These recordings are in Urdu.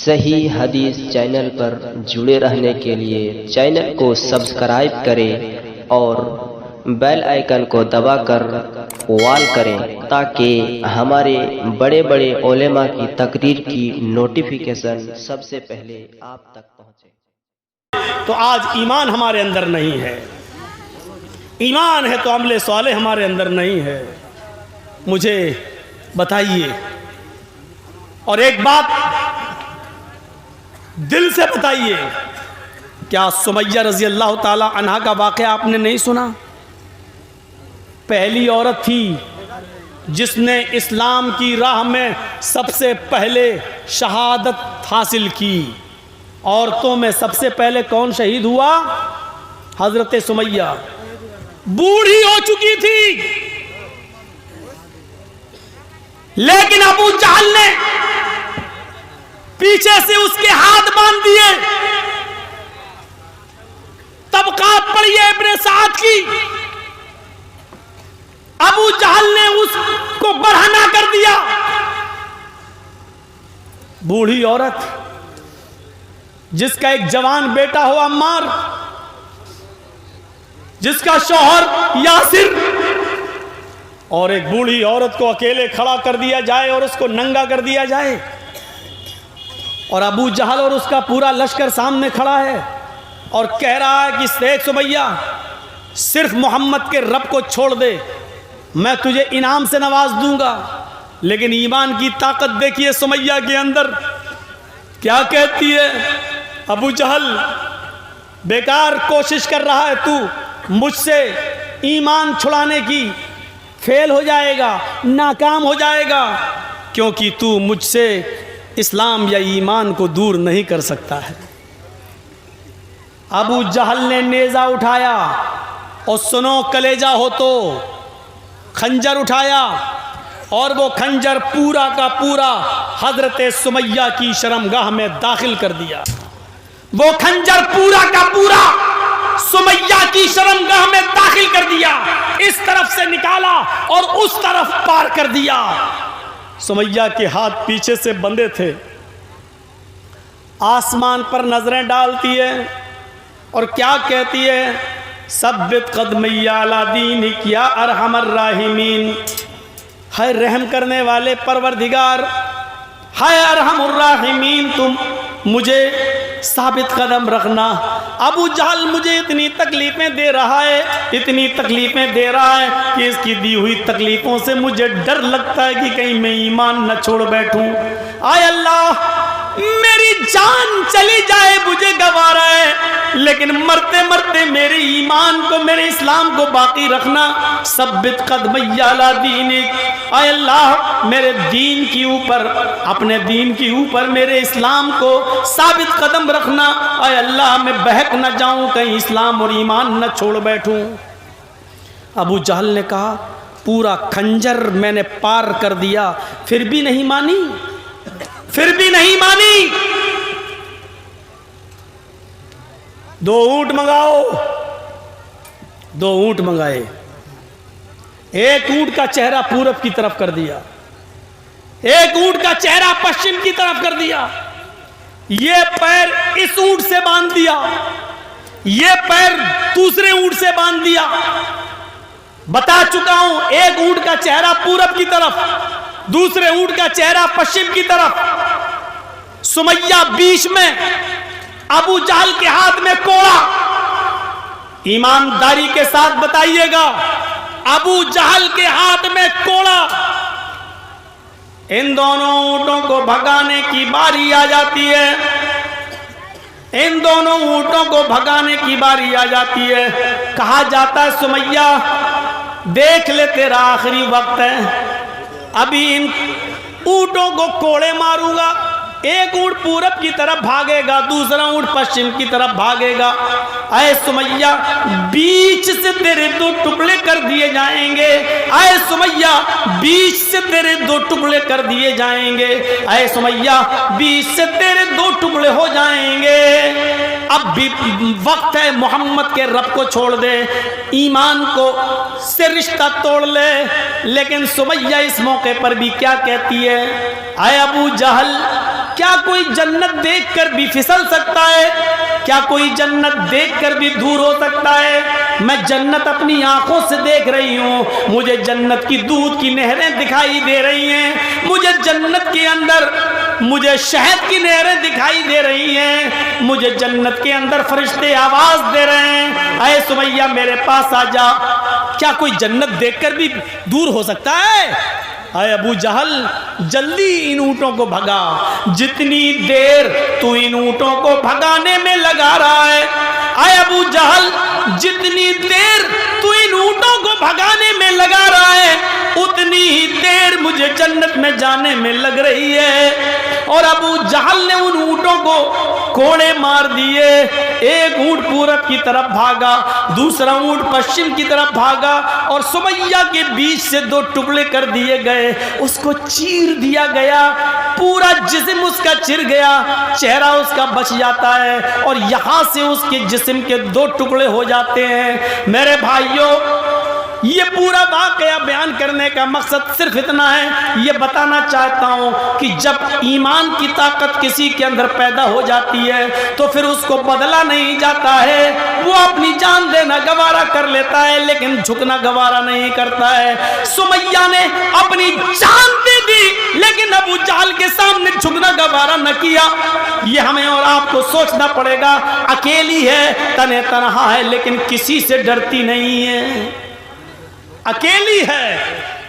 صحیح حدیث چینل پر جڑے رہنے کے لیے چینل کو سبسکرائب کریں اور بیل آئیکن کو دبا کر آل کریں تاکہ ہمارے بڑے بڑے علماء کی تقریر کی نوٹیفیکیشن سب سے پہلے آپ تک پہنچے۔ تو آج ایمان ہمارے اندر نہیں ہے، ایمان ہے تو عمل صالح ہمارے اندر نہیں ہے۔ مجھے بتائیے، اور ایک بات دل سے بتائیے، کیا سمیہ رضی اللہ تعالی عنہا کا واقعہ آپ نے نہیں سنا؟ پہلی عورت تھی جس نے اسلام کی راہ میں سب سے پہلے شہادت حاصل کی۔ عورتوں میں سب سے پہلے کون شہید ہوا؟ حضرت سمیہ۔ بوڑھی ہو چکی تھی، لیکن ابو جہل نے پیچھے سے اس کے ہاتھ باندھ دیے۔ طبقات پڑھی ہے ابن سعد کی، ابو جہل نے اس کو برہنہ کر دیا۔ بوڑھی عورت جس کا ایک جوان بیٹا ہو عمار، جس کا شوہر یاسر، اور ایک بوڑھی عورت کو اکیلے کھڑا کر دیا جائے اور اس کو ننگا کر دیا جائے، اور ابو جہل اور اس کا پورا لشکر سامنے کھڑا ہے اور کہہ رہا ہے کہ دیکھ سمیہ، صرف محمد کے رب کو چھوڑ دے، میں تجھے انعام سے نواز دوں گا۔ لیکن ایمان کی طاقت دیکھیے سمیہ کے اندر، کیا کہتی ہے؟ ابو جہل بیکار کوشش کر رہا ہے، تو مجھ سے ایمان چھڑانے کی، فیل ہو جائے گا، ناکام ہو جائے گا، کیونکہ تو مجھ سے اسلام یا ایمان کو دور نہیں کر سکتا ہے۔ ابو جہل نے نیزہ اٹھایا، اور سنو کلیجہ ہو تو خنجر اٹھایا، اور وہ خنجر پورا کا پورا حضرت سمیہ کی شرمگاہ میں داخل کر دیا۔ وہ خنجر پورا کا پورا سمیہ کی شرمگاہ میں داخل کر دیا، اس طرف سے نکالا اور اس طرف پار کر دیا۔ سمیہ کے ہاتھ پیچھے سے بندھے تھے، آسمان پر نظریں ڈالتی ہے اور کیا کہتی ہے؟ ثبت قدمی علی دینک یا ارحم الراحمین، ہے رحم کرنے والے پروردگار، ہے ارحم الراحمین، تم مجھے ثابت قدم رکھنا۔ ابو جہل مجھے اتنی تکلیفیں دے رہا ہے، اتنی تکلیفیں دے رہا ہے کہ اس کی دی ہوئی تکلیفوں سے مجھے ڈر لگتا ہے کہ کہیں میں ایمان نہ چھوڑ بیٹھوں۔ آئے اللہ، میری جان چلی جائے مجھے گوارا ہے، لیکن مرتے مرتے میرے ایمان کو، میرے اسلام کو باقی رکھنا۔ ثبت قدمی علی دینک، اے اللہ میرے دین کی اوپر، اپنے دین کی اوپر میرے اسلام کو ثابت قدم رکھنا۔ اے اللہ میں بہک نہ جاؤں، کہیں اسلام اور ایمان نہ چھوڑ بیٹھوں۔ ابو جہل نے کہا پورا خنجر میں نے پار کر دیا، پھر بھی نہیں مانی، پھر بھی نہیں مانی۔ 2 اونٹ منگاؤ، 2 اونٹ منگائے، ایک اونٹ کا چہرہ پورب کی طرف کر دیا، ایک اونٹ کا چہرہ پشچم کی طرف کر دیا، یہ پیر اس اونٹ سے باندھ دیا، یہ پیر دوسرے اونٹ سے باندھ دیا۔ بتا چکا ہوں، ایک اونٹ کا چہرہ پورب کی طرف، دوسرے اونٹ کا چہرہ پشچم کی طرف۔ سمیہ بیچ میں، ابو جہل کے ہاتھ میں کوڑا۔ ایمانداری کے ساتھ بتائیے گا، ابو جہل کے ہاتھ میں کوڑا۔ ان دونوں اونٹوں کو بھگانے کی باری آ جاتی ہے، ان دونوں اونٹوں کو بھگانے کی باری آ جاتی ہے۔ کہا جاتا ہے سمیہ دیکھ لے تیرا آخری وقت ہے، ابھی ان اونٹوں کو کوڑے ماروں گا، ایک اونٹ پورب کی طرف بھاگے گا، دوسرا اونٹ پشچم کی طرف بھاگے گا۔ اے سمیہ بیچ سے تیرے 2 ٹکڑے کر دیے جائیں گے، اے سمیہ بیچ سے تیرے 2 ٹکڑے کر دیے جائیں گے، اے سمیہ بیچ سے تیرے 2 ٹکڑے ہو جائیں گے۔ اب بھی وقت ہے، محمد کے رب کو چھوڑ دے، ایمان کو سے رشتہ توڑ لے۔ لیکن سمیہ اس موقع پر بھی کیا کہتی ہے؟ اے ابو جہل، کیا کوئی جنت دیکھ کر بھی پھسل سکتا ہے؟ کیا کوئی جنت دیکھ کر بھی دور ہو سکتا ہے؟ میں جنت اپنی آنکھوں سے دیکھ رہی ہوں، مجھے جنت کی دودھ کی نہریں دکھائی دے رہی ہیں، مجھے جنت کے اندر مجھے شہد کی نہریں دکھائی دے رہی ہیں، مجھے جنت کے اندر فرشتے آواز دے رہے ہیں، اے سمیہ میرے پاس آ جا۔ کیا کوئی جنت دیکھ کر بھی دور ہو سکتا ہے؟ اے ابو جہل جلدی ان اونٹوں کو بھگا، جتنی دیر تو ان اونٹوں کو بھگانے میں لگا رہا ہے، اے ابو جہل جتنی دیر تو ان اونٹوں کو بھگانے میں لگا رہا ہے اتنی ہی دیر مجھے جنت میں جانے میں لگ رہی ہے۔ اور ابو جہل نے ان اونٹوں کو کوڑے مار دیے، ایک اونٹ پورب کی طرف بھاگا، دوسرا اونٹ پشچم کی طرف بھاگا، اور سمیہ کے بیچ سے دو ٹکڑے کر دیے گئے، اس کو چیر دیا گیا، پورا جسم اس کا چر گیا، چہرہ اس کا بچ جاتا ہے، اور یہاں سے اس کے جسم کے دو ٹکڑے ہو جاتے ہیں۔ میرے بھائیوں، یہ پورا واقعہ بیان کرنے کا مقصد صرف اتنا ہے، یہ بتانا چاہتا ہوں کہ جب ایمان کی طاقت کسی کے اندر پیدا ہو جاتی ہے تو پھر اس کو بدلا نہیں جاتا ہے، وہ اپنی جان دینا گوارا کر لیتا ہے لیکن جھکنا گوارا نہیں کرتا ہے۔ سمیہ نے اپنی جان دے دی لیکن ابو جہل کے سامنے جھکنا گوارا نہ کیا۔ یہ ہمیں اور آپ کو سوچنا پڑے گا، اکیلی ہے، تنہا تنہا ہے لیکن کسی سے ڈرتی نہیں ہے، اکیلی ہے،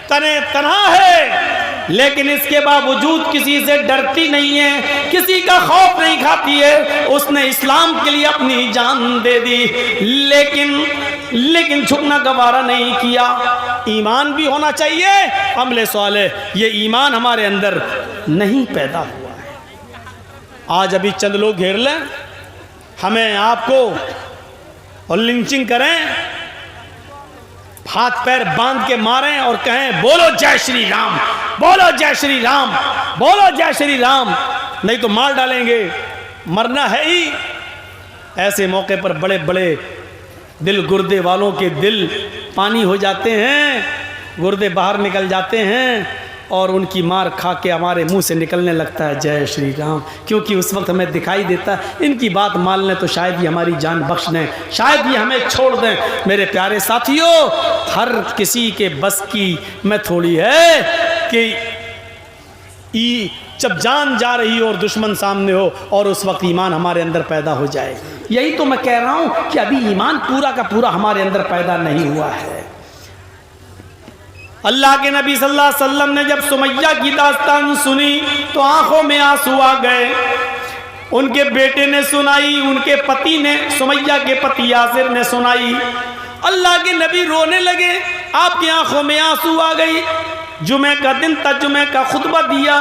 تنہا ہے، لیکن اس کے باوجود کسی سے ڈرتی نہیں ہے، کسی کا خوف نہیں کھاتی ہے۔ اس نے اسلام کے لیے اپنی جان دے دی لیکن جھکنا گوارا نہیں کیا۔ ایمان بھی ہونا چاہیے۔ عمل صالح، یہ ایمان ہمارے اندر نہیں پیدا ہوا ہے۔ آج ابھی چند لوگ گھیر لیں، ہمیں آپ کو اور لنچنگ کریں، ہاتھ پیر باندھ کے ماریں اور کہیں بولو جے شری رام، بولو جے شری رام، بولو جے شری رام، نہیں تو مار ڈالیں گے، مرنا ہے ہی۔ ایسے موقع پر بڑے بڑے دل گردے والوں کے دل پانی ہو جاتے ہیں، گردے باہر نکل جاتے ہیں، اور ان کی مار کھا کے ہمارے منہ سے نکلنے لگتا ہے جے شری رام، کیونکہ اس وقت ہمیں دکھائی دیتا ہے ان کی بات مان لیں تو شاید یہ ہماری جان بخش دیں، شاید یہ ہمیں چھوڑ دیں۔ میرے پیارے ساتھیوں، ہر کسی کے بس کی میں تھوڑی ہے کہ جب جان جا رہی ہو اور دشمن سامنے ہو اور اس وقت ایمان ہمارے اندر پیدا ہو جائے۔ یہی تو میں کہہ رہا ہوں کہ ابھی ایمان پورا کا پورا ہمارے اندر پیدا نہیں ہوا ہے۔ اللہ کے نبی صلی اللہ علیہ وسلم نے جب سمیہ کی داستان سنی تو آنکھوں میں آنسو آ گئے۔ ان کے بیٹے نے سنائی، ان کے پتی نے، سمیہ کے پتی یاسر نے سنائی۔ اللہ کے نبی رونے لگے، آپ کی آنکھوں میں آنسو آ گئی۔ جمعہ کا دن تھا، جمعہ کا خطبہ دیا،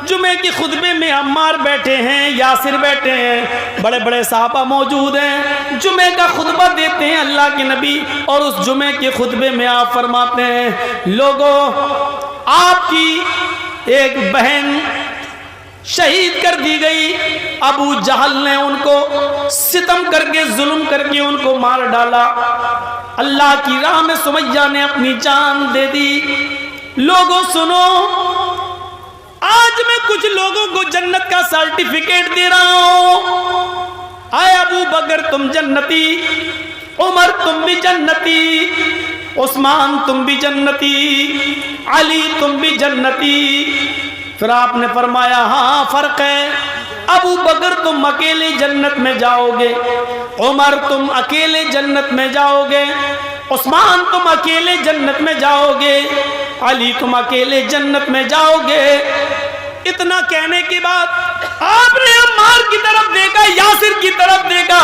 جمعہ کے خطبے میں عمار بیٹھے ہیں، یاسر بیٹھے ہیں، بڑے بڑے صحابہ موجود ہیں، جمعہ کا خطبہ دیتے ہیں اللہ کے نبی، اور اس جمعہ کے خطبے میں آپ فرماتے ہیں، لوگوں، آپ کی ایک بہن شہید کر دی گئی، ابو جہل نے ان کو ستم کر کے، ظلم کر کے ان کو مار ڈالا، اللہ کی راہ میں سمیہ نے اپنی جان دے دی۔ لوگوں سنو، آج میں کچھ لوگوں کو جنت کا سرٹیفکیٹ دے رہا ہوں۔ اے ابو بکر تم جنتی، عمر تم بھی جنتی، عثمان تم بھی جنتی، علی تم بھی جنتی۔ پھر آپ نے فرمایا ہاں فرق ہے، ابو بکر تم اکیلے جنت میں جاؤ گے، عمر تم اکیلے جنت میں جاؤ گے، عثمان تم اکیلے جنت میں جاؤ گے، علی تم اکیلے جنت میں جاؤ گے۔ اتنا کہنے کے بعد آپ نے عمار کی طرف دیکھا، یاسر کی طرف دیکھا،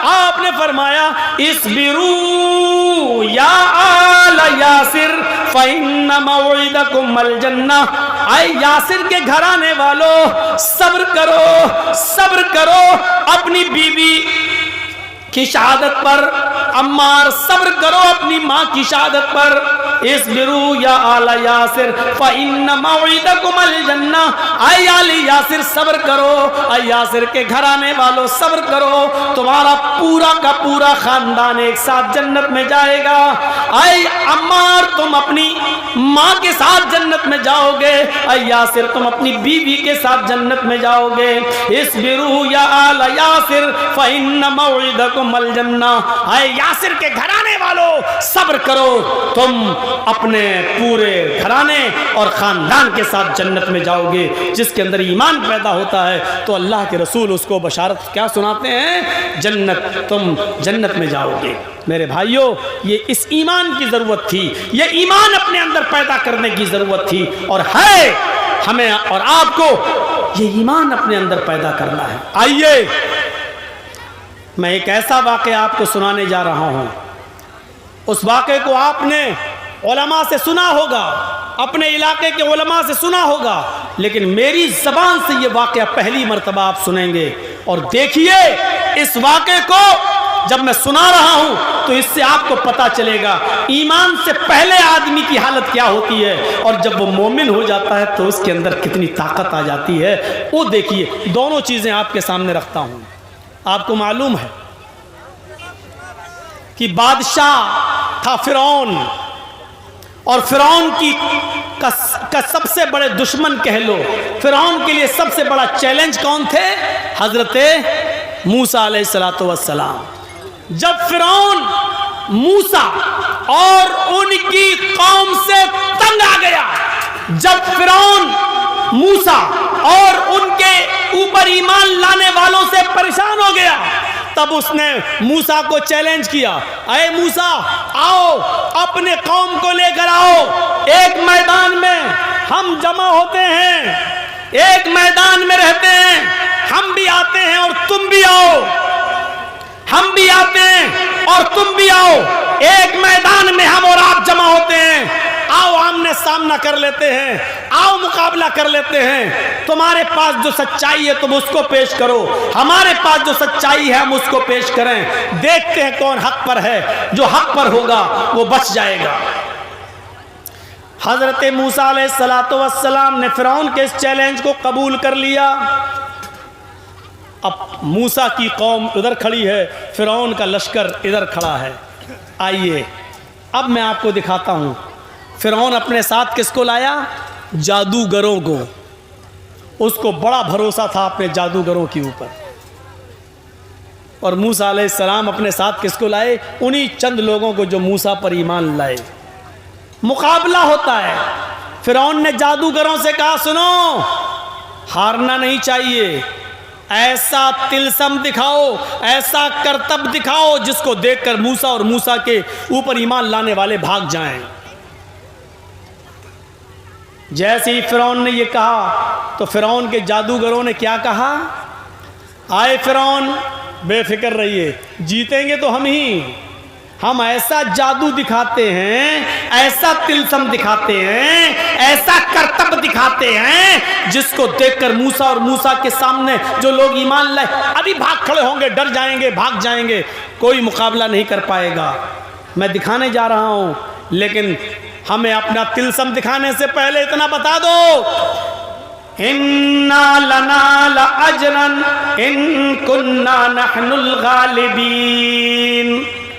آپ نے فرمایا اسبرو یا آل یاسر فإن موعدکم الجنہ۔ اے یاسر کے گھرانے والو، صبر کرو، صبر کرو اپنی بیوی کی شہادت پر، عمار صبر کرو اپنی ماں کی شہادت پر، اسبرو یا آل یاسر فإن موعدکم الجنہ۔ اے آل یاسر صبر کرو، اے یاسر کے گھرانے والو صبر کرو، تمہارا کا پورا خاندان ایک ساتھ جنت میں جائے گا۔ اے عمار تم اپنی ماں کے ساتھ جنت میں جاؤ گے، اے یاسر تم اپنی بیوی کے ساتھ جنت میں جاؤ گے۔ اصبروا یا آل یاسر فإن موعدکم الجنہ، اے یاسر کے گھرانے والوں صبر کرو، تم اپنے پورے گھرانے اور خاندان کے ساتھ جنت میں جاؤ گے۔ جس کے اندر ایمان پیدا ہوتا ہے تو اللہ کے رسول اس کو بشارت کیا سناتے ہیں؟ جنت، تم جنت میں جاؤ گے۔ میرے بھائیوں، یہ اس ایمان کی ضرورت تھی، یہ ایمان اپنے اندر پیدا کرنے کی ضرورت تھی، اور ہے ہمیں اور آپ کو یہ ایمان اپنے اندر پیدا کرنا ہے۔ آئیے میں ایک ایسا واقعہ آپ کو سنانے جا رہا ہوں۔ اس واقعے کو آپ نے علماء سے سنا ہوگا، اپنے علاقے کے علماء سے سنا ہوگا، لیکن میری زبان سے یہ واقعہ پہلی مرتبہ آپ سنیں گے۔ اور دیکھیے اس واقعے کو جب میں سنا رہا ہوں تو اس سے آپ کو پتا چلے گا ایمان سے پہلے آدمی کی حالت کیا ہوتی ہے، اور جب وہ مومن ہو جاتا ہے تو اس کے اندر کتنی طاقت آ جاتی ہے۔ وہ دیکھیے، دونوں چیزیں آپ کے سامنے رکھتا ہوں۔ آپ کو معلوم ہے کہ بادشاہ تھا فرعون، اور فرعون کا سب سے بڑے دشمن کہہ لو، فرعون کے لیے سب سے بڑا چیلنج کون تھے؟ حضرت موسیٰ علیہ السلام۔ جب فرعون موسیٰ اور ان کی قوم سے تنگ آ گیا، جب فرعون موسیٰ اور ان کے اوپر ایمان لانے والوں سے پریشان ہو گیا، تب اس نے موسیٰ کو چیلنج کیا، اے موسیٰ آؤ اپنے قوم کو لے کر آؤ، ایک میدان میں ہم جمع ہوتے ہیں، ایک میدان میں رہتے ہیں، ہم بھی آتے ہیں اور تم بھی آؤ، ہم بھی آتے ہیں اور تم بھی آؤ، ایک میدان میں ہم اور آپ جمع ہوتے ہیں، آؤ آمنے سامنا کر لیتے ہیں، آؤ مقابلہ کر لیتے ہیں، تمہارے پاس جو سچائی ہے تم اس کو پیش کرو، ہمارے پاس جو سچائی ہے ہم اس کو پیش کریں، دیکھتے ہیں کون حق پر ہے، جو حق پر ہوگا وہ بچ جائے گا۔ حضرت موسیٰ علیہ السلام نے فرعون کے اس چیلنج کو قبول کر لیا۔ اب موسیٰ کی قوم ادھر کھڑی ہے، فرعون کا لشکر ادھر کھڑا ہے۔ آئیے اب میں آپ کو دکھاتا ہوں فرعون اپنے ساتھ کس کو لایا؟ جادوگروں کو۔ اس کو بڑا بھروسہ تھا اپنے جادوگروں کے اوپر، اور موسیٰ علیہ السلام اپنے ساتھ کس کو لائے؟ انہی چند لوگوں کو جو موسیٰ پر ایمان لائے۔ مقابلہ ہوتا ہے۔ فرعون نے جادوگروں سے کہا سنو، ہارنا نہیں چاہیے، ایسا تلسم دکھاؤ، ایسا کرتب دکھاؤ جس کو دیکھ کر موسیٰ اور موسیٰ کے اوپر ایمان لانے والے بھاگ جائیں۔ جیسے ہی فرعون نے یہ کہا تو فرعون کے جادوگروں نے کیا کہا؟ آئے فرعون بے فکر رہیے، جیتیں گے تو ہم ایسا جادو دکھاتے ہیں، ایسا تلسم دکھاتے ہیں، ایسا کرتب دکھاتے ہیں جس کو دیکھ کر موسیٰ اور موسیٰ کے سامنے جو لوگ ایمان لائے ابھی بھاگ کھڑے ہوں گے، ڈر جائیں گے، بھاگ جائیں گے، کوئی مقابلہ نہیں کر پائے گا۔ میں دکھانے جا رہا ہوں، لیکن ہمیں اپنا تلسم دکھانے سے پہلے اتنا بتا دو، اِنَّا لَنَا لَأَجْرًا إِن كُنَّا نَحْنُ الْغَالِبِينَ۔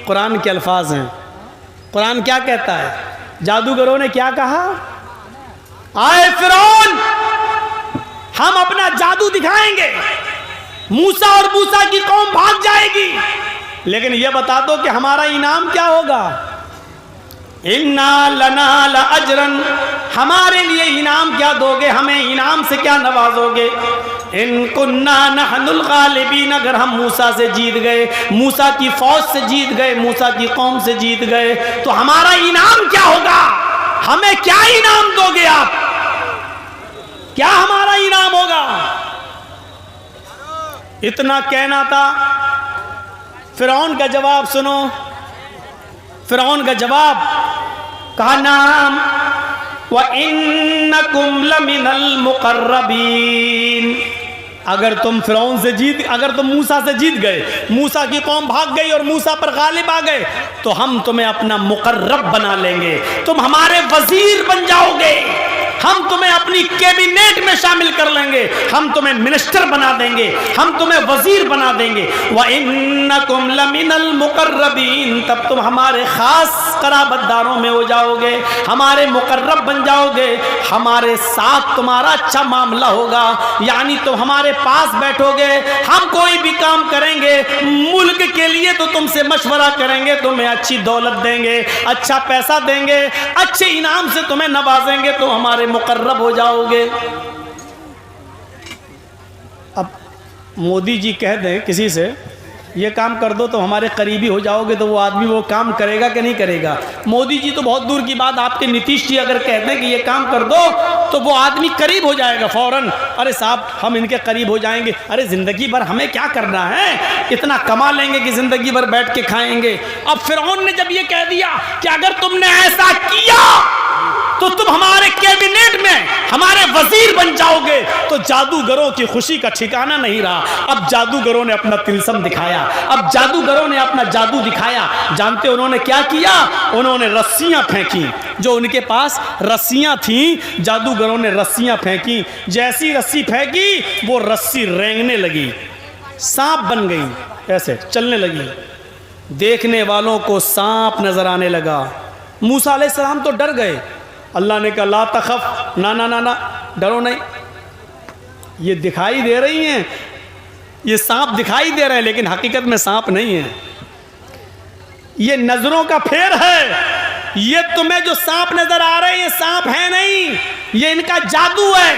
قرآن کے الفاظ ہیں۔ قرآن کیا کہتا ہے؟ جادوگروں نے کیا کہا؟ آئے فرعون ہم اپنا جادو دکھائیں گے، موسیٰ اور موسیٰ کی قوم بھاگ جائے گی، لیکن یہ بتا دو کہ ہمارا انعام کیا ہوگا؟ اِنَّا لَنَا لَأَجْرًا، ہمارے لیے انعام کیا دو گے؟ ہمیں انعام سے کیا نوازو گے؟ ان کننا نحن الغالبین، اگر ہم موسیٰ سے جیت گئے، موسیٰ کی فوج سے جیت گئے، موسیٰ کی قوم سے جیت گئے تو ہمارا انعام کیا ہوگا؟ ہمیں کیا انعام دو گے آپ؟ کیا ہمارا انعام ہوگا؟ اتنا کہنا تھا۔ فرعون کا جواب سنو، فرعون کا جواب کہا نعم وَإِنَّكُمْ لَمِنَ الْمُقَرَّبِينَ، اگر تم فرعون سے اگر تم موسیٰ سے جیت گئے، موسیٰ کی قوم بھاگ گئی اور موسیٰ پر غالب آ گئے تو ہم تمہیں اپنا مقرب بنا لیں گے، تم ہمارے وزیر بن جاؤ گے، ہم تمہیں اپنی کیبنیٹ میں شامل کر لیں گے، ہم تمہیں منسٹر بنا دیں گے، ہم تمہیں وزیر بنا دیں گے، وَإِنَّكُمْ لَمِنَ الْمُقَرَّبِينَ، تب تم ہمارے خاص قرابت داروں میں ہو جاؤ گے، ہمارے مقرب بن جاؤ گے، ہمارے ساتھ تمہارا اچھا معاملہ ہوگا، یعنی تم ہمارے پاس بیٹھو گے، ہم کوئی بھی کام کریں گے ملک کے لیے تو تم سے مشورہ کریں گے، تمہیں اچھی دولت دیں گے، اچھا پیسہ دیں گے، اچھے انعام سے تمہیں نوازیں گے، تو ہمارے مقرب ہو جاؤ گے۔ اب مودی جی کہہ دیں کسی سے یہ کام کر دو تو ہمارے قریبی ہو جاؤ گے، تو وہ آدمی وہ کام کرے گا کہ نہیں کرے گا؟ مودی جی تو بہت دور کی بات، آپ کے نتیش جی اگر کہتے ہیں کہ یہ کام کر دو تو وہ آدمی قریب ہو جائے گا فوراً، ارے صاحب ہم ان کے قریب ہو جائیں گے، ارے زندگی بھر ہمیں کیا کرنا ہے، اتنا کما لیں گے کہ زندگی بھر بیٹھ کے کھائیں گے۔ اب فرعون نے جب یہ کہہ دیا کہ اگر تم نے ایسا کیا تو تم ہمارے کیبنیٹ میں ہمارے وزیر بن جاؤ گے، تو جادوگروں کی خوشی کا ٹھکانہ نہیں رہا۔ اب جادوگروں نے اپنا طلسم دکھایا، اب جادوگروں نے اپنا جادو دکھایا۔ جانتے انہوں نے کیا کیا؟ انہوں نے رسیاں پھینکی، جو ان کے پاس رسیاں تھیں، جادوگروں نے رسیاں پھینکی، جیسی رسی پھینکی وہ رسی رینگنے لگی، سانپ بن گئی، ایسے چلنے لگی، دیکھنے والوں کو سانپ نظر آنے لگا۔ موسیٰ علیہ السلام تو ڈر گئے، اللہ نے کہا لا تخف، نا ڈرو نہیں، یہ دکھائی دے رہی ہیں، یہ سانپ دکھائی دے رہے ہیں لیکن حقیقت میں سانپ نہیں ہے، یہ نظروں کا پھیر ہے، یہ تمہیں جو سانپ نظر آ رہے ہیں یہ سانپ ہے نہیں، یہ ان کا جادو ہے،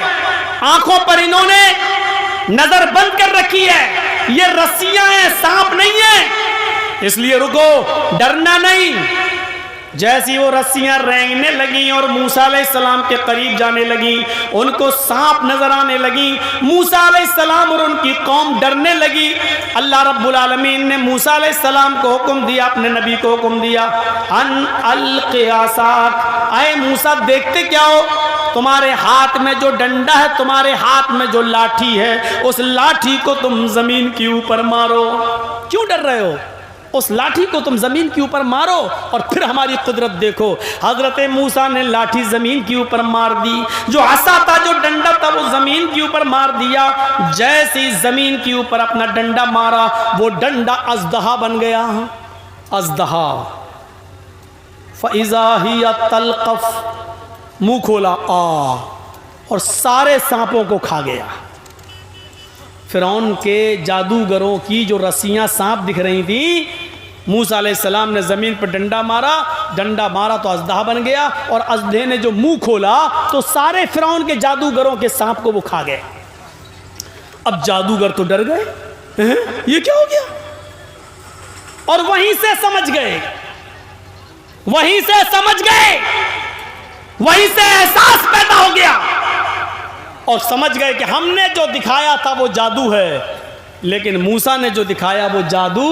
آنکھوں پر انہوں نے نظر بند کر رکھی ہے، یہ رسیاں ہیں، سانپ نہیں ہے، اس لیے رکو، ڈرنا نہیں۔ جیسی وہ رسیاں رینگنے لگیں اور موسیٰ علیہ السلام کے قریب جانے لگیں، ان کو سانپ نظر آنے لگیں، موسیٰ علیہ السلام اور ان کی قوم ڈرنے لگی۔ اللہ رب العالمین نے موسیٰ علیہ السلام کو حکم دیا، اپنے نبی کو حکم دیا، ان القی عصاک، اے موسیٰ دیکھتے کیا ہو، تمہارے ہاتھ میں جو ڈنڈا ہے، تمہارے ہاتھ میں جو لاٹھی ہے، اس لاٹھی کو تم زمین کے اوپر مارو۔ کیوں ڈر رہے ہو؟ اس لاٹھی کو تم زمین کے اوپر مارو اور پھر ہماری قدرت دیکھو۔ حضرت موسیٰ نے لاٹھی زمین کے اوپر مار دی، جو عصا تھا، جو ڈنڈا تھا، وہ زمین کے اوپر مار دیا۔ جیسے ہی زمین کے اوپر اپنا ڈنڈا مارا، وہ ڈنڈا اژدہا بن گیا، اژدہا۔ فَإِذَا هِيَ تَلْقَفُ، منہ کھولا اور سارے سانپوں کو کھا گیا۔ فرعون کے جادوگروں کی جو رسیاں سانپ دکھ رہی تھیں، موسیٰ علیہ السلام نے زمین پر ڈنڈا مارا تو اژدہا بن گیا، اور اژدہے نے جو منہ کھولا تو سارے فرعون کے جادوگروں کے سانپ کو وہ کھا گئے۔ اب جادوگر تو ڈر گئے، یہ کیا ہو گیا، اور وہیں سے سمجھ گئے، وہیں سے احساس پیدا ہو گیا اور سمجھ گئے کہ ہم نے جو دکھایا تھا وہ جادو ہے، لیکن موسیٰ نے جو دکھایا وہ جادو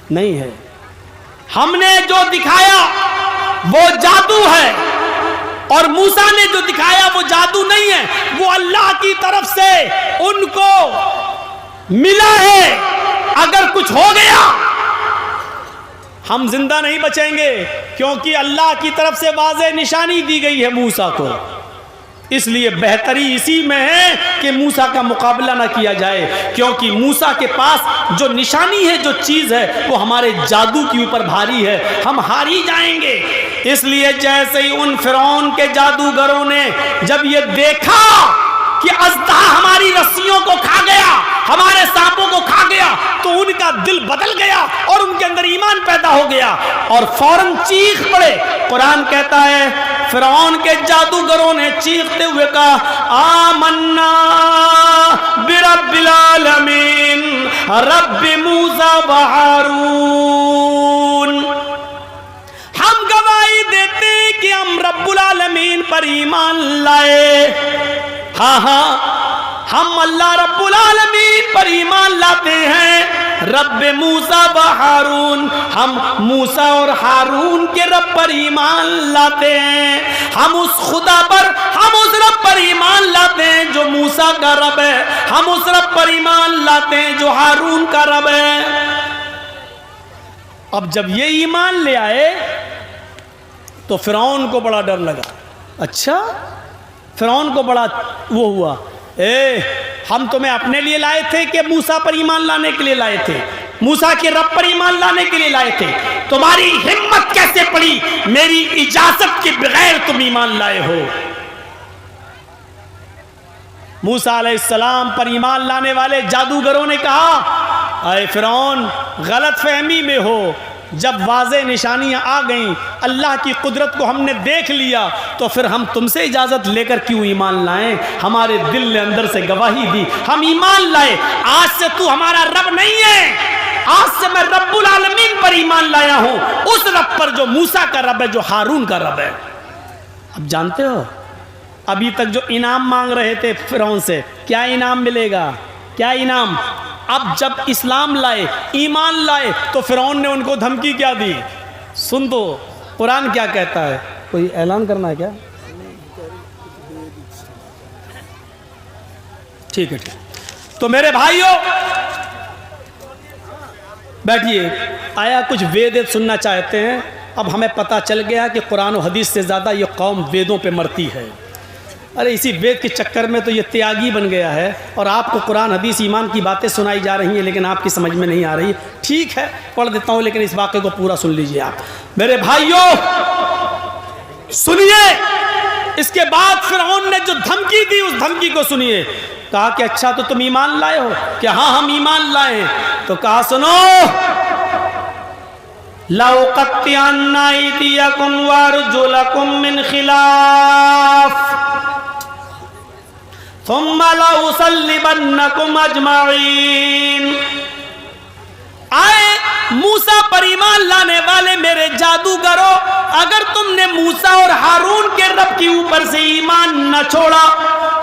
نہیں ہے۔ ہم نے جو دکھایا وہ جادو ہے اور موسیٰ نے جو دکھایا وہ جادو نہیں ہے، وہ اللہ کی طرف سے ان کو ملا ہے۔ اگر کچھ ہو گیا ہم زندہ نہیں بچیں گے، کیونکہ اللہ کی طرف سے واضح نشانی دی گئی ہے موسیٰ کو۔ اس لیے بہتری اسی میں ہے کہ موسیٰ کا مقابلہ نہ کیا جائے، کیونکہ موسیٰ کے پاس جو نشانی ہے، جو چیز ہے، وہ ہمارے جادو کے اوپر بھاری ہے، ہم ہاری جائیں گے۔ اس لیے جیسے ہی ان فرعون کے جادوگروں نے جب یہ دیکھا کہ اژدہا ہماری رسیوں کو کھا گیا، ہمارے سانپوں کو کھا گیا، تو ان کا دل بدل گیا اور ان کے اندر ایمان پیدا ہو گیا اور فوراً چیخ پڑے۔ قرآن کہتا ہے فرعون کے جادوگروں نے چیختے ہوئے کہا آمنا برب العالمین رب موسیٰ و ہارون، ہم گواہی دیتے کہ ہم رب العالمین پر ایمان لائے، ہاں ہم اللہ رب العالمین پر ایمان لاتے ہیں، رب موسیٰ و ہارون، ہم موسیٰ اور ہارون کے رب پر ایمان لاتے ہیں، ہم اس خدا پر، ہم اس رب پر ایمان لاتے ہیں جو موسیٰ کا رب ہے، ہم اس رب پر ایمان لاتے ہیں جو ہارون کا رب ہے۔ اب جب یہ ایمان لے آئے تو فرعون کو بڑا ڈر لگا، اچھا فرعون کو بڑا وہ ہوا، ہم تمہیں اپنے لیے لائے تھے کہ موسیٰ پر ایمان لانے کے لیے لائے تھے؟ موسیٰ کے رب پر ایمان لانے کے لیے لائے تھے؟ تمہاری ہمت کیسے پڑی میری اجازت کے بغیر تم ایمان لائے ہو؟ موسیٰ علیہ السلام پر ایمان لانے والے جادوگروں نے کہا اے فرعون غلط فہمی میں ہو، جب واضح نشانیاں آ گئیں، اللہ کی قدرت کو ہم نے دیکھ لیا، تو پھر ہم تم سے اجازت لے کر کیوں ایمان لائیں؟ ہمارے دل نے اندر سے گواہی دی، ہم ایمان لائے، آج سے تو ہمارا رب نہیں ہے، آج سے میں رب العالمین پر ایمان لایا ہوں، اس رب پر جو موسیٰ کا رب ہے، جو ہارون کا رب ہے۔ اب جانتے ہو ابھی تک جو انعام مانگ رہے تھے فرعون سے، کیا انعام ملے گا؟ کیا انعام؟ اب جب اسلام لائے، ایمان لائے، تو فرعون نے ان کو دھمکی کیا دی؟ سن تو قرآن کیا کہتا ہے، کوئی اعلان کرنا ہے کیا؟ ٹھیک ہے تو میرے بھائیوں بیٹھیے، آیا کچھ وید سننا چاہتے ہیں؟ اب ہمیں پتہ چل گیا کہ قرآن و حدیث سے زیادہ یہ قوم ویدوں پہ مرتی ہے۔ ارے اسی وید کے چکر میں تو یہ تیاگی بن گیا ہے، اور آپ کو قرآن حدیث ایمان کی باتیں سنائی جا رہی ہیں لیکن آپ کی سمجھ میں نہیں آ رہی۔ ٹھیک ہے پڑھ دیتا ہوں، لیکن اس واقعے کو پورا سن لیجئے آپ میرے بھائیوں، سنیے۔ اس کے بعد فرعون نے جو دھمکی دی اس دھمکی کو سنیے۔ کہا کہ اچھا تو تم ایمان لائے ہو؟ کہ ہاں ہم ایمان لائے۔ تو کہا سنو، لَأُقَطِّعَنَّ أَيْدِيَكُمْ وَأَرْجُلَكُمْ مِنْ خِلَافٍ ثُمَّ لَأُصَلِّبَنَّكُمْ أَجْمَعِينَ۔ آئے موسیٰ پر ایمان لانے والے میرے جادوگروں، اگر تم نے موسیٰ اور ہارون کے رب کے اوپر سے ایمان نہ چھوڑا،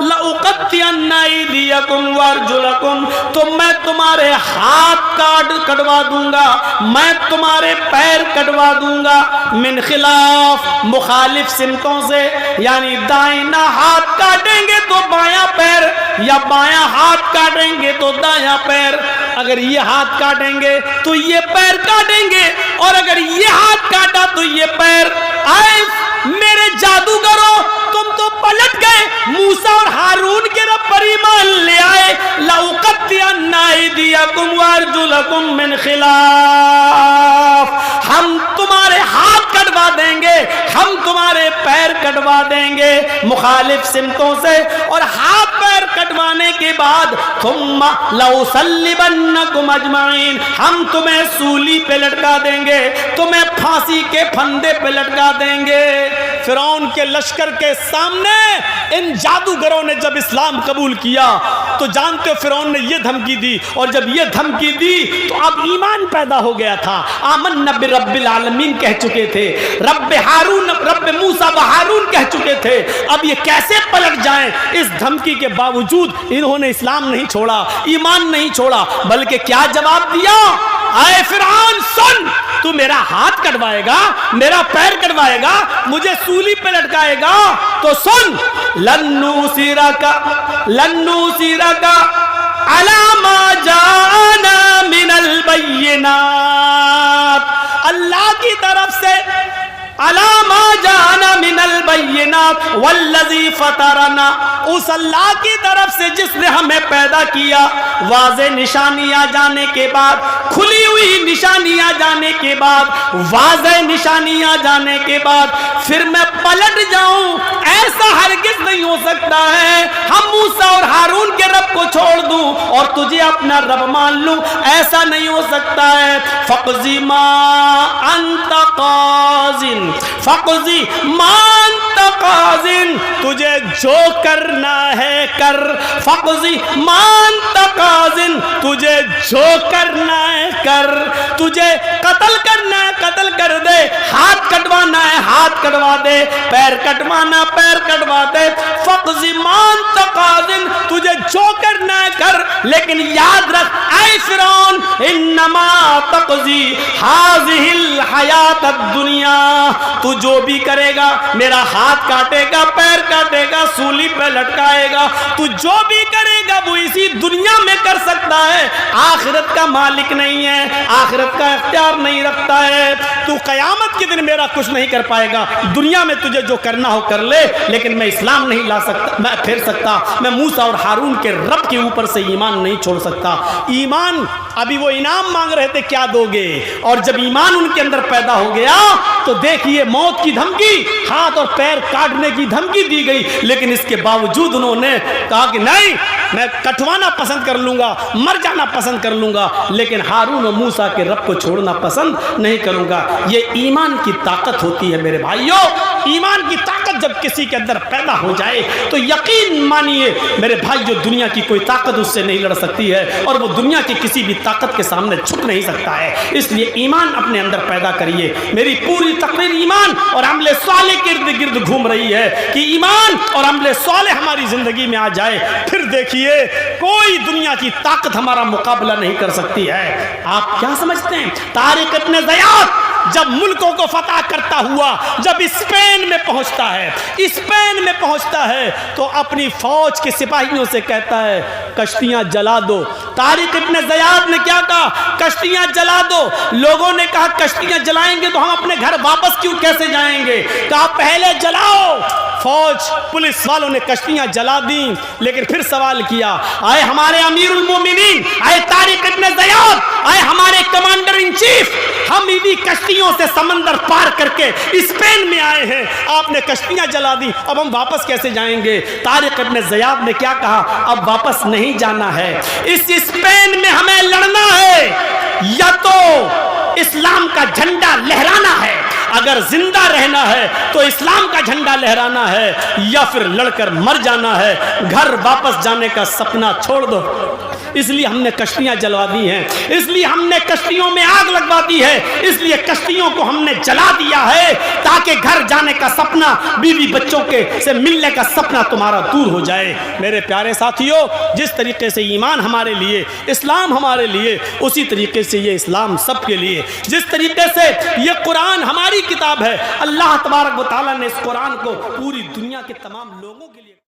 لَأُقَطِّعَنَّ أَيْدِيَكُمْ وَأَرْجُلَكُمْ، تو میں تمہارے ہاتھ کٹوا دوں گا، میں تمہارے پیر کٹوا دوں گا، من خلاف، مخالف سمتوں سے، یعنی دائنا ہاتھ کاٹیں گے تو بایاں پیر، یا بایاں ہاتھ کاٹیں گے تو دایاں پیر۔ اگر یہ ہاتھ کاٹیں گے تو یہ پیر کاٹیں گے، اور اگر یہ ہاتھ کاٹا تو یہ پیر۔ آئے میرے جادوگروں، تم تو پلٹ گئے، موسیٰ اور ہارون کے رب پر ایمان لے آئے۔ لَأُقَطِّعَنَّ أَيْدِيَكُمْ وَأَرْجُلَكُمْ مِنْ خِلَافٍ، ہم تمہارے ہاتھ کٹوا دیں گے، ہم تمہارے پیر کٹوا دیں گے مخالف سمتوں سے، اور ہاتھ پیر کٹوانے کے بعد ثُمَّ لَأُصَلِّبَنَّكُمْ أَجْمَعِينَ، ہم تمہیں سولی پہ لٹکا دیں گے، تمہیں پھانسی کے پھندے پہ لٹکا دیں گے۔ فرعون کے لشکر کے سامنے ان جادوگروں نے جب اسلام قبول کیا تو جانتے ہو فرعون نے یہ دھمکی دی، اور جب یہ دھمکی دی تو اب ایمان پیدا ہو گیا تھا۔ آمنا برب العالمین کہہ چکے تھے، رب موسیٰ و ہارون کہہ چکے تھے، اب یہ کیسے پلٹ جائیں؟ اس دھمکی کے باوجود انہوں نے اسلام نہیں چھوڑا، ایمان نہیں چھوڑا، بلکہ کیا جواب دیا؟ اے فرعون سن، تو میرا ہاتھ کٹوائے گا، میرا پیر کٹوائے گا، مجھے سولی پہ لٹکائے گا، تو سن، لن نُوثِرَكَ عَلَى مَا جَاءَنَا مِنَ الْبَيِّنَاتِ، اللہ کی طرف سے عَلَى مَا جَاءَنَا مِنَ الْبَيِّنَاتِ وَالَّذِي فَطَرَنَا، اس اللہ کی طرف سے جس نے ہمیں پیدا کیا، واضح نشانیاں جانے کے بعد، کھلی ہوئی نشانیاں جانے کے بعد، واضح نشانیاں جانے کے بعد پھر میں پلٹ جاؤں، ایسا ہرگز نہیں ہو سکتا ہے۔ ہم موسیٰ اور ہارون کے رب کو چھوڑ دوں اور تجھے اپنا رب مان لوں، ایسا نہیں ہو سکتا ہے۔ فَقْضِ مَا أَنْتَ قَاضٍ، فَقْضِ مَا أَنْتَ قَاضٍ، تجھے جو کرنا ہے کر، فَقْضِ مَا أَنْتَ قَاضٍ، تجھے جو کرنا ہے کر، تجھے قتل کرنا ہے قتل کر دے، ہاتھ کٹوانا ہے ہاتھ کٹوا دے، پیر کٹوانا پیر کٹوا دے، فَقْضِ مَا أَنْتَ قَاضٍ، تجھے جو کرنا ہے کر، لیکن یاد رکھ اے فرعون، انما تقضی هذه الحیات الدنیا، تو جو بھی کرے گا، میرا ہاتھ کاٹے گا، پیر کاٹے گا، سولی پہ لٹکائے گا، تو جو بھی کرے گا وہ اسی دنیا میں کر سکتا ہے، آخرت کا مالک نہیں ہے، آخرت کا اختیار نہیں رکھتا ہے، تو قیامت کے دن میرا کچھ نہیں کر پائے گا، دنیا میں تجھے جو کرنا ہو کر لے، لیکن میں اسلام نہیں لا سکتا، میں پھر سکتا، میں موسیٰ اور ہارون کے رب کے اوپر سے ایمان نہیں چھوڑ سکتا۔ ایمان، ابھی وہ انعام مانگ رہے تھے کیا دو گے، اور جب ایمان ان کے اندر پیدا ہو گیا تو دیکھیے موت کی دھمکی، ہاتھ اور پیر کاٹنے کی دھمکی دی گئی، لیکن اس کے باوجود انہوں نے کہا کہ نہیں، میں کٹوانا پسند کر لوں گا، مر جانا پسند کر لوں گا، لیکن ہارون اور موسیٰ کے رب کو چھوڑنا پسند نہیں کروں گا۔ یہ ایمان کی طاقت ہوتی ہے میرے بھائیوں، ایمان کی طاقت جب کسی کے اندر پیدا ہو جائے تو یقین مانیے میرے بھائی، جو دنیا کی کوئی طاقت اس سے نہیں لڑ سکتی ہے، اور وہ دنیا کی کسی بھی طاقت کے سامنے جھک نہیں سکتا ہے۔ اس لیے ایمان اپنے اندر پیدا کریے۔ میری پوری تقریر ایمان اور عمل صالح کے ارد گرد گھوم رہی ہے کہ ایمان اور عمل صالح ہماری زندگی میں آ جائے، پھر دیکھیے کوئی دنیا کی طاقت ہمارا مقابلہ نہیں کر سکتی ہے۔ آپ کیا سمجھتے ہیں طارق ابن زیاد جب ملکوں کو فتح کرتا ہوا جب اسپین میں پہنچتا ہے تو اپنی فوج کے سپاہیوں سے کہتا ہے کشتیاں جلا دو۔ طارق ابن زیاد نے کیا کہا؟ کشتیاں جلا دو۔ لوگوں نے کہا کشتیاں جلائیں گے تو ہم اپنے گھر واپس کیوں کیسے جائیں گے؟ کہا پہلے جلاؤ۔ فوج پولیس والوں نے کشتیاں جلا دیں، لیکن پھر سوال کیا، آئے ہمارے امیر المومنین، آئے طارق ابن زیاد، آئے ہمارے کمانڈر ان چیف، ہم انہی کشتیوں سے سمندر پار کر کے اسپین میں آئے ہیں، آپ نے کشتیاں جلا دی، اب ہم واپس کیسے جائیں گے؟ طارق ابن زیاد نے کیا کہا؟ اب واپس نہیں جانا ہے، اس اسپین میں ہمیں لڑنا ہے، یا تو اسلام کا جھنڈا لہرانا ہے، اگر زندہ رہنا ہے تو اسلام کا جھنڈا لہرانا ہے، یا پھر لڑ کر مر جانا ہے، گھر واپس جانے کا سپنا چھوڑ دو۔ اس لیے ہم نے کشتیاں جلوا دی ہیں، اس لیے ہم نے کشتیوں میں آگ لگوا دی ہے، اس لیے کشتیوں کو ہم نے جلا دیا ہے تاکہ گھر جانے کا سپنا، بیوی بچوں کے سے ملنے کا سپنا تمہارا دور ہو جائے۔ میرے پیارے ساتھیوں، جس طریقے سے ایمان ہمارے لیے، اسلام ہمارے لیے، اسی طریقے سے یہ اسلام سب کے لیے، جس طریقے سے یہ قرآن ہماری کتاب ہے، اللہ تبارک و تعالیٰ نے اس قرآن کو پوری دنیا کے تمام لوگوں کے لیے